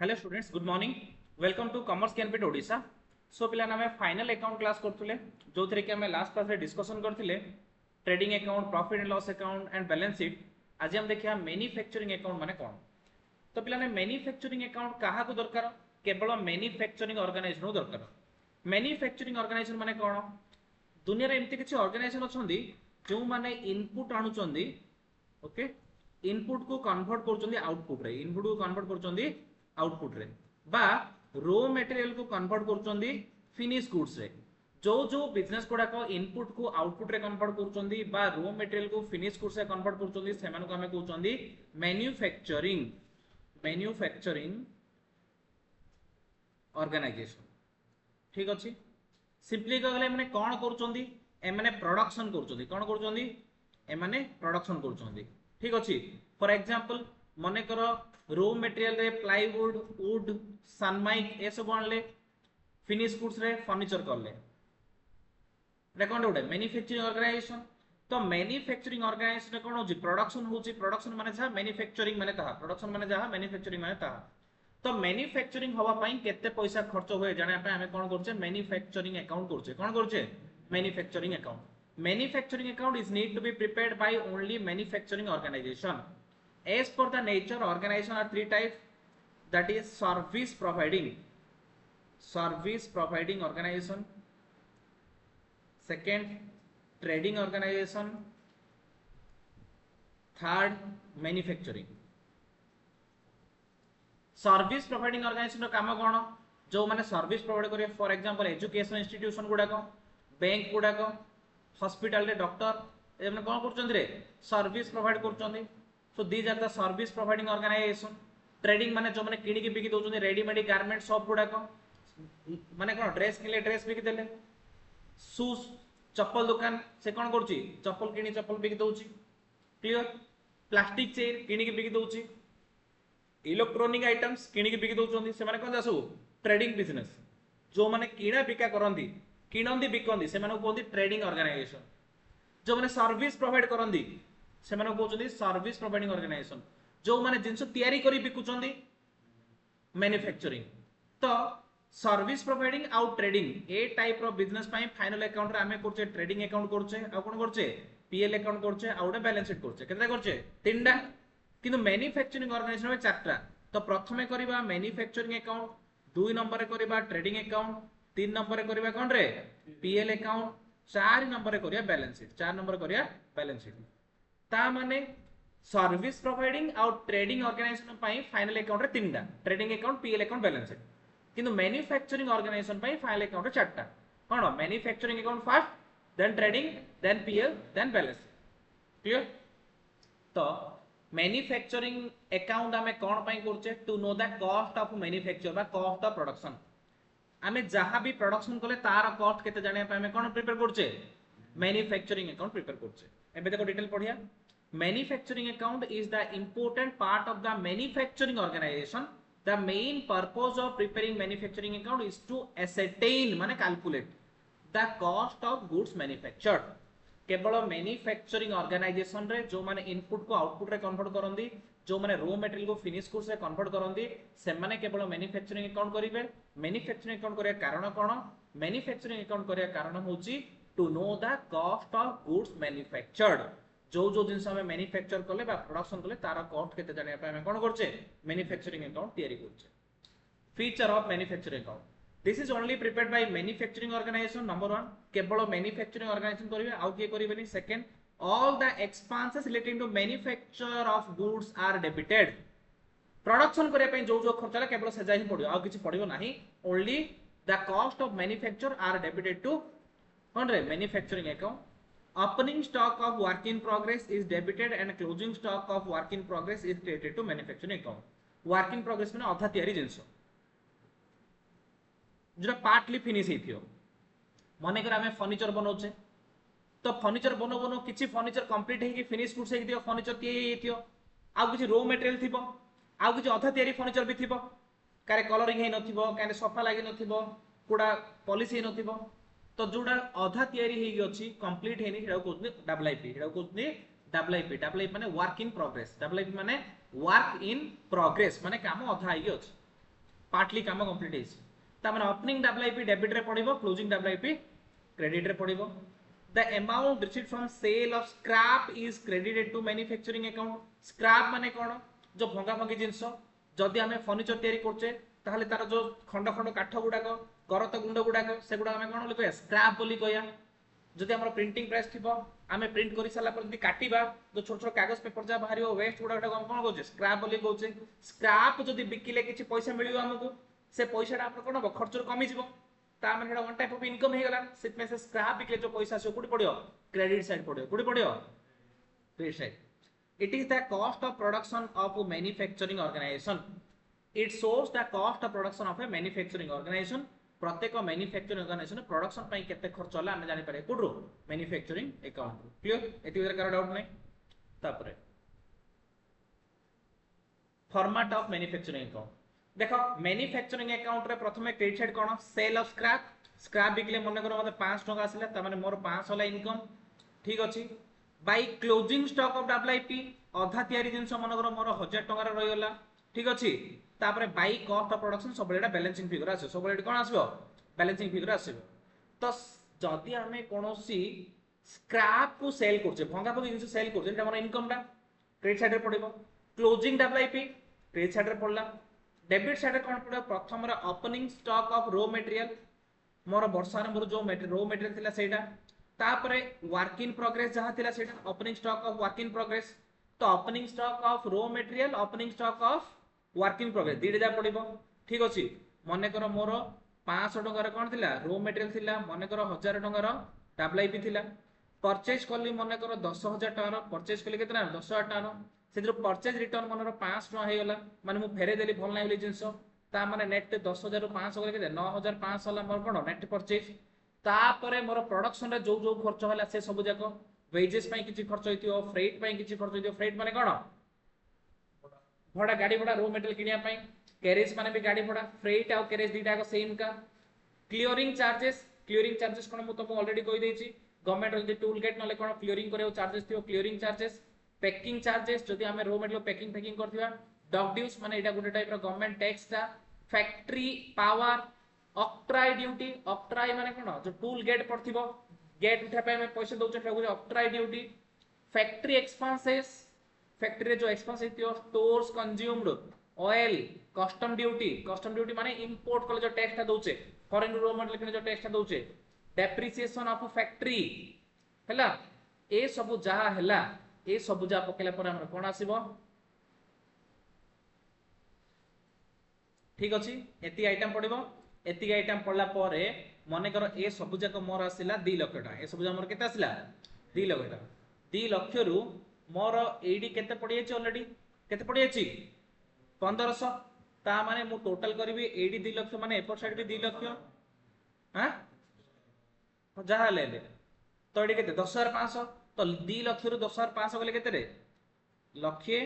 Hello students, good morning. Welcome to commerce कैनपिट Odisha. So पिलाने आमे फाइनल अकाउंट क्लास करथुले, जो थरे कि आमे लास्ट क्लास रे डिस्कशन करथिले trading account, profit and loss account and balance sheet. आज हम देखिया मैन्युफैक्चरिंग अकाउंट माने कोन। तो पिलाने मैन्युफैक्चरिंग अकाउंट काहा को दरकार? केवल मैन्युफैक्चरिंग ऑर्गेनाइजेशन को दरकार। मैन्युफैक्चरिंग ऑर्गेनाइजेशन माने कोन? दुनिया रे एमती किछि ऑर्गेनाइजेशन अछंदी जो माने इनपुट आनुचंदी, ओके, इनपुट को कन्वर्ट करचंदी आउटपुट रे, इनपुट को कन्वर्ट करचंदी आउटपुट रे, बा रो मटेरियल को कन्वर्ट करचंदी फिनिश गुड्स रे। जो जो बिजनेस गुडा को इनपुट को आउटपुट रे कन्वर्ट करचंदी बा रो मटेरियल को फिनिश गुड्स रे कन्वर्ट करचंदी, सेमान को हमें कहउचंदी मैन्युफैक्चरिंग, मैन्युफैक्चरिंग ऑर्गेनाइजेशन। ठीक अछि। सिंपली कहले माने कोन करचंदी, ए माने प्रोडक्शन करचंदी। कोन करचंदी? ए माने प्रोडक्शन करचंदी। ठीक अछि। फॉर एग्जांपल मने करो रो मटेरियल रे प्लाईवुड, वुड, सनमाइक ए सब आणले, फिनिश गुड्स रे फर्नीचर करले, रे कोन उडे मैन्युफैक्चरिंग ऑर्गेनाइजेशन। तो मैन्युफैक्चरिंग ऑर्गेनाइजेशन कोन होची? प्रोडक्शन होची। प्रोडक्शन माने जा, मैन्युफैक्चरिंग माने ता, प्रोडक्शन माने जा, मैन्युफैक्चरिंग माने ता। तो मैन्युफैक्चरिंग हवा पई केते पैसा खर्च होए जाने पे हमें कोन करछे? मैन्युफैक्चरिंग अकाउंट करछे। कोन करछे? Manufacturing account. Manufacturing account is need to be prepared by only manufacturing organization. As per the nature, organization are three types, that is service providing organization, second trading organization, third manufacturing। Service providing organization काम कौन? जो माने service provide करे, for example education institution गुडाक, bank गुडाक, hospital रे doctor एमने कोन करचंदी रे? सर्विस प्रोवाइड करचंदी। So these are the service providing organization. Trading माने जो माने किणी के बिकी दोचंदी रेडीमेड गारमेंट शॉप गुडाक, माने कोन ड्रेस किनले ड्रेस बिकी देले, शूज चप्पल दुकान से कोन करची? चप्पल किणी चप्पल बिकी दोची। क्लियर? प्लास्टिक चेयर किणी के बिकी दोची, इलेक्ट्रॉनिक आइटम्स किणी के बिकी दोचंदी, से माने कोन जा सब ट्रेडिंग बिजनेस। जो माने किणा बिका करंदी, किणंदी बिकंदी, से माने कोंदी ट्रेडिंग ऑर्गेनाइजेशन। जो माने सर्विस प्रोवाइड करंदी, से माने कोचंदी सर्विस प्रोवाइडिंग ऑर्गेनाइजेशन। जो माने जिंस तयारी करी बिकुचंदी, मैन्युफैक्चरिंग। तो सर्विस प्रोवाइडिंग आउट ट्रेडिंग ए टाइप रो बिजनेस पई फाइनल अकाउंट रे हमें करचे ट्रेडिंग अकाउंट करचे, आ कोन करचे? पीएल अकाउंट करचे, आ उडे बैलेंस शीट करचे। केतना करचे? तीनटा। किंतु मैन्युफैक्चरिंग ऑर्गेनाइजेशन में चारटा। तो प्रथमे करिबा मैन्युफैक्चरिंग अकाउंट, 2 नंबर रे करिबा ट्रेडिंग अकाउंट, 3 नंबर रे करिबा कोन रे? पीएल अकाउंट, 4 नंबर रे करिया बैलेंस शीट। 4 नंबर करिया बैलेंस शीट। ता माने सर्विस प्रोवाइडिंग आउट ट्रेडिंग ऑर्गेनाइजेशन पई फाइनल अकाउंट रे तीनटा, trading account, PL account, balance sheet. किंतु मैन्युफैक्चरिंग ऑर्गेनाइजेशन पई फाइनल अकाउंट रे चारटा। कोन? Manufacturing account first, then trading, then PL, then balance sheet. Clear? तो मैन्युफैक्चरिंग अकाउंट हमें कोन पई करचे? To know the cost of manufacture बा कॉस्ट ऑफ प्रोडक्शन। हमें जहां भी प्रोडक्शन कले तार कॉस्ट केते जाने पे हमें कोन प्रिपेयर करचे? मैन्युफैक्चरिंग अकाउंट प्रिपेयर करचे। एबे देखो detail पढिया। Manufacturing account is the important part of the manufacturing organization. The main purpose of preparing manufacturing account is to ascertain माने calculate the cost of goods manufactured। केवल manufacturing organisation रे जो माने input को output रे convert करंदी, जो माने रो मटेरियल को फिनिश गुड्स रे कन्वर्ट करंदी, से माने केवल मैन्युफैक्चरिंग अकाउंट करिवे। मैन्युफैक्चरिंग अकाउंट करिया कारण कोन? मैन्युफैक्चरिंग अकाउंट करिया कारण होची to know the cost of goods manufactured. जो जो जिंस हमें मैन्युफैक्चर करले बा प्रोडक्शन करले तार कॉस्ट केते जाने पे हमें कोन करचे? मैन्युफैक्चरिंग अकाउंट तयारी करचे। Feature of manufacturing account, this is only prepared by manufacturing organization. Number 1 केवल मैन्युफैक्चरिंग ऑर्गेनाइजेशन करिवे, आउ के करिवेनी। Second, all the expenses relating to manufacture of goods are debited. Production करे पे जो जो खर्चा केवल से जाई पड़ियो, आउ किछि पड़ियो नाही। Only the cost of manufacture are debited to कोन रे? Manufacturing account. Opening stock of work in progress is debited and closing stock of work in progress is credited to manufacturing account। work in progress माने अधा तयारी जिंस जो partly finish हेथियो। माने कर हमें furniture बनौचे, तो फर्नीचर बनो बनो किछि फर्नीचर कंप्लीट हेकी फिनिश गुड्स हेकी दियो, फर्नीचर तयारी हेथियो। आ किछि रो मटेरियल थिबो, आ किछि अधा तयारी फर्नीचर भी थिबो, कारे कलरिंग हे नथिबो, कारे सफा लागि नथिबो, कोडा पॉलिश हे नथिबो। तो जोड़ा अधा तयारी हेगी अछि, कंप्लीट हेनी, हेडा कोथनी डब्ल्यूआईपी, हेडा कोथनी डब्ल्यूआईपी। डब्ल्यूआईपी माने वर्क इन प्रोग्रेस। डब्ल्यूआईपी माने वर्क इन प्रोग्रेस माने काम अधा हेगी अछि। पार्टली काम कंप्लीट हेछि ता माने ओपनिंग डब्ल्यूआईपी डेबिट रे पड़िबो क्लोजिंग डब्ल्यूआईपी क्रेडिट रे पड़िबो the amount received from sale of scrap is credited to manufacturing account scrap माने कोन जो भंगा भंगी जिंस जदि आमे फर्निचर तयारी करछे ताहले तार जो खंड खंड काठ गुडाक करत गुंड गुडाक सेगुडा आमे कोन लिखया स्क्रैप बोली कहया जदि हमर प्रिंटिंग प्रेस थिबो आमे प्रिंट करि साला पर जदि काटिबा जो छोट छोट कागज पेपर जा बाहरियो वेस्ट गुडा हम कोन कहउछे स्क्रैप बोली कहउछे स्क्रैप जदि बिकिले किछि पैसा मिलियो हमकु से पैसाटा आपन कोन हो खर्चर कमी जिवो ता माने हेडा वन टाइप ऑफ इनकम हे गला सिट में से स्क्रैप बिकले जो पैसा से कुडी पडियो क्रेडिट साइड पडियो कुडी पडियो credit side it is the cost of production of a manufacturing organization it shows the cost of production of a manufacturing organization प्रत्येक मैन्युफैक्चरिंग ऑर्गेनाइजेशन प्रोडक्शन पई केते खर्च होला हम जानि पारे कुडरो मैन्युफैक्चरिंग अकाउंट क्लियर एति वितर कर डाउट नै तापरे फॉर्मेट ऑफ मैन्युफैक्चरिंग अकाउंट देखो मैन्युफैक्चरिंग अकाउंट रे प्रथमे क्रेडिट साइड कोन सेल ऑफ स्क्रैप स्क्रैप बिकले मन करो मते 5 टका आसिला त माने मोर 500 ला इनकम ठीक अछि by closing stock of WIP अधा तयारी जिंस मन करो मोर 1000 टका रे रहि गला ठीक अछि तापरे बाय कॉस्ट ऑफ प्रोडक्शन सबलेटा बैलेंसिंग फिगर आसे सबलेटा कोन आसीबो बैलेंसिंग फिगर आसीबो तो जदि हमें कोनोसी स्क्रैप को सेल करछे भंगा भंगी जिंस सेल करछे एटा हमर इनकम टा क्रेडिट साइड रे पड़िबो क्लोजिंग डब्ल्यूआईपी क्रेडिट साइड रे पड़ला डेबिट साइड रे कोन पड़ो प्रथम रे opening stock of raw material मोर वर्षार मोर जो रॉ मटेरियल थिला सेटा तापरे वर्क इन प्रोग्रेस जहां थिला सेटा opening stock of work in progress तो opening stock of raw material opening stock of work in progress दीटा जा पड़िबो ठीक अछि मने करो मोर 500 टका रे कोन थिला रॉ मटेरियल थिला मने करो 1000 टका रो डब्ल्यूआईपी थिला परचेज करली मने करो 10000 टका रो परचेज करली केतना 10000 टका रो सेद्रो परचेज रिटर्न मनरो 500 टका हे गला माने मु फेरे देली भल नै होली जिंस ता माने नेट 10000 रो 500 करे केते 9500 होला मोर कोन नेट परचेज तापरे मोर प्रोडक्शन रे जो जो खर्च होला से सब जाको वेजेस पई किछि खर्च होइतियो फ्रेट पई किछि खर्च होइतियो फ्रेट माने कोन भड़ा गाड़ी भड़ा रो मटेरियल किनिया पई कैरेज माने भी गाड़ी भड़ा फ्रेट आ कैरेज दीटा को सेम का क्लियरिंग चार्जेस कोन मु तुमको ऑलरेडी कहि देछि गवर्नमेंट जदी टूल गेट नले कोन क्लियरिंग करे चार्जेस थियो क्लियरिंग चार्जेस पैकिंग चार्जेस जदी हमें रो मटेरियल पैकिंग करथिबा डॉक ड्यूज माने एटा गुटे टाइप रो गवर्नमेंट टैक्स ता factory power octroi duty octroi माने कोन जो टूल गेट पड़थिबो गेट उठा पे हमें पैसा दोचे फेगु octroi duty factory expenses factory जो एक्सपेंस हेतियो stores consumed oil custom duty माने इंपोर्ट कले जो टैक्स ता दोचे फॉरेन रो मटेरियल के जो टैक्स ता दोचे डेप्रिसिएशन ऑफ फैक्ट्री हला ए सब जहा हला ए सब जा पकेला पर हमर कोन आसीबो ठीक अछि एती आइटम पडिबो एती आइटम पडला परे मने करो ए सब जाक मोर आसिला 2 लाख टका ए सब जा मोर केते आसिला 2 लाख टका 2 लाख रु मोर एडी केते पड़ी अछि ऑलरेडी केते पड़ी अछि 1500 ता माने मु टोटल करबी एडी 2 लाख माने एपर साइड भी 2 लाख हां जहा ले तो एडी केते 10500 तो 2 लाख रु 10500 गले केते रे लक्षे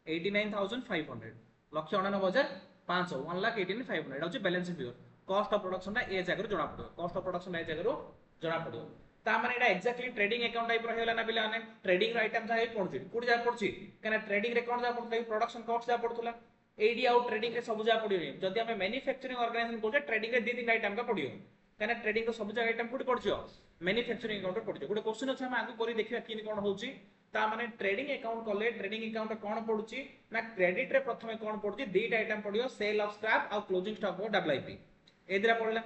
89500 लक्षे 89500 1,89,500 एटा balance figure cost of production ता ए जगह जणा पड़ो कॉस्ट ऑफ प्रोडक्शन ए जगह जणा पड़ो ता माने एटा एक्जेक्टली ट्रेडिंग अकाउंट टाइप रहला ना बिला ने ट्रेडिंग रो आइटम जा पड़छि कोड जा पड़छि कना ट्रेडिंग रे कोन जा पड़तै प्रोडक्शन कॉस्ट जा पड़तला एडी आउट ट्रेडिंग रे सब जा पड़ियो जदी हमें मैन्युफैक्चरिंग ऑर्गेनाइजेशन बोलते ट्रेडिंग रे 2-3 आइटम का पड़ियो कना ट्रेडिंग रो सब जा आइटम कोड पड़छियो मैन्युफैक्चरिंग अकाउंट पड़छियो गुडे क्वेश्चन अछि हम आगु करी देखिया किन कोन होउछि ता माने ट्रेडिंग अकाउंट कले ट्रेडिंग अकाउंट कोन पड़ुछि ना क्रेडिट रे प्रथमे कोन पड़ुछि 2 आइटम पड़ियो सेल ऑफ स्क्रैप आ क्लोजिंग स्टॉक ऑफ डब्ल्यूआईपी एदिरा पड़ला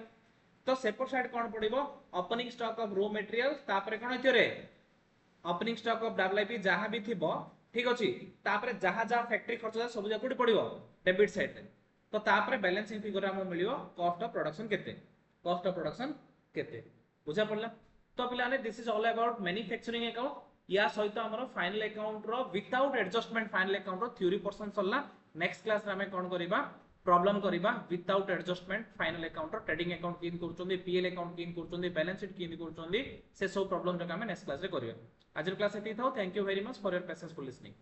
तो सेपर साइड कोन पड़िबो opening stock of raw material तापरे कोन हेतियो रे ओपनिंग स्टॉक ऑफ डब्ल्यूआईपी जहां भी थिबो ठीक अछि तापरे जहां जहां फैक्ट्री खर्च सब जा कोडी पड़िबो डेबिट साइड तो तापरे बैलेंसिंग फिगर हम मिलियो कॉस्ट ऑफ प्रोडक्शन केते बुझा पड़ला तो पिलाने this is all about manufacturing account या सहित हमरो फाइनल अकाउंट रो विदाउट एडजस्टमेंट फाइनल अकाउंट रो थ्योरी पर्सन सल्ला नेक्स्ट क्लास रे हमें कोन करिबा प्रॉब्लम करिबा विदाउट एडजस्टमेंट फाइनल अकाउंट रो ट्रेडिंग अकाउंट किन करचोंदी पीएल अकाउंट किन करचोंदी बैलेंस शीट किन करचोंदी से सब प्रॉब्लम जका हमें नेक्स्ट क्लास रे करियो आज क्लास एती थाओ thank you very much for your patience for listening.